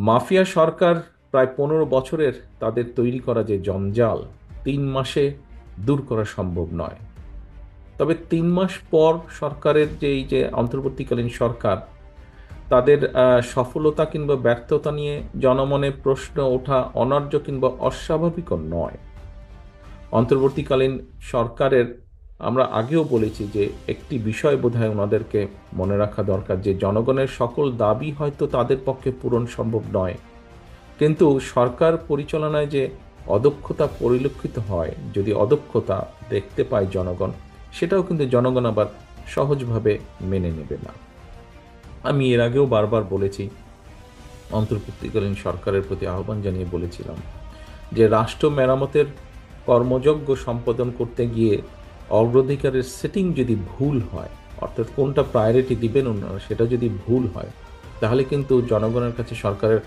Mafia সরকার প্রায় 15 বছরের তাদের তৈরি করা যে জঞ্জাল 3 মাসে দূর করা সম্ভব নয়। তবে 3 মাস পর সরকারের যে এই যে অন্তর্বর্তীকালীন সরকার, তাদের সফলতা কিংবা ব্যর্থতা নিয়ে জনমনে প্রশ্ন ওঠা অনার্য কিংবা অস্বাভাবিকও নয়। অন্তর্বর্তীকালীন সরকারের, আমরা আগেও বলেছি যে একটি বিষয় বোধহয় ওনাদেরকে মনে রাখা দরকার, যে জনগণের সকল দাবি হয়তো তাদের পক্ষে পূরণ সম্ভব নয়, কিন্তু সরকার পরিচালনায় যে অদক্ষতা পরিলক্ষিত হয়, যদি অদক্ষতা দেখতে পায় জনগণ, সেটাও কিন্তু জনগণ আবার সহজভাবে মেনে নেবে না। আমি এর আগেও বারবার বলেছি, অন্তর্বর্তীকালীন সরকারের প্রতি আহ্বান জানিয়ে বলেছিলাম যে রাষ্ট্র মেরামতের কর্মযজ্ঞ সম্পাদন করতে গিয়ে অগ্রাধিকারের সেটিং যদি ভুল হয়, অর্থাৎ কোনটা প্রায়োরিটি দিবেন ওনারা সেটা যদি ভুল হয়, তাহলে কিন্তু জনগণের কাছে সরকারের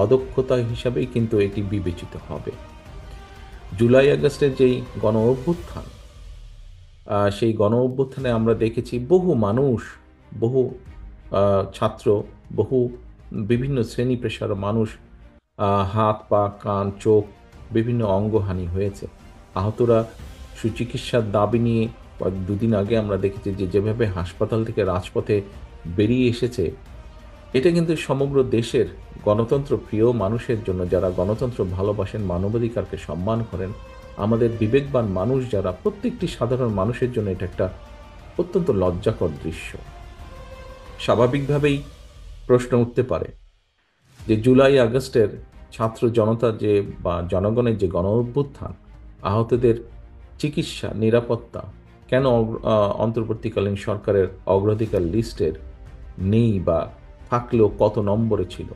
অদক্ষতা হিসাবেই কিন্তু এটি বিবেচিত হবে। জুলাই আগস্টের যেই গণ অভ্যুত্থান, সেই গণ অভ্যুত্থানে আমরা দেখেছি বহু মানুষ, বহু ছাত্র, বহু বিভিন্ন শ্রেণী পেশার মানুষ, হাত পা কান চোখ বিভিন্ন অঙ্গহানি হয়েছে। আহতরা সুচিকিৎসার দাবি নিয়ে দুদিন আগে আমরা দেখেছি যে যেভাবে হাসপাতাল থেকে রাজপথে বেরিয়ে এসেছে, এটা কিন্তু সমগ্র দেশের গণতন্ত্র প্রিয় মানুষের জন্য, যারা গণতন্ত্র ভালোবাসেন, মানবাধিকারকে সম্মান করেন, আমাদের বিবেকবান মানুষ যারা, প্রত্যেকটি সাধারণ মানুষের জন্য এটা একটা অত্যন্ত লজ্জাকর দৃশ্য। স্বাভাবিকভাবেই প্রশ্ন উঠতে পারে যে জুলাই আগস্টের ছাত্র জনতা যে বা জনগণের যে গণ অভ্যুত্থান, আহতদের চিকিৎসা নিরাপত্তা কেন অন্তর্বর্তীকালীন সরকারের অগ্রাধিকার লিস্টের নেই, বা থাকলেও কত নম্বরে ছিল।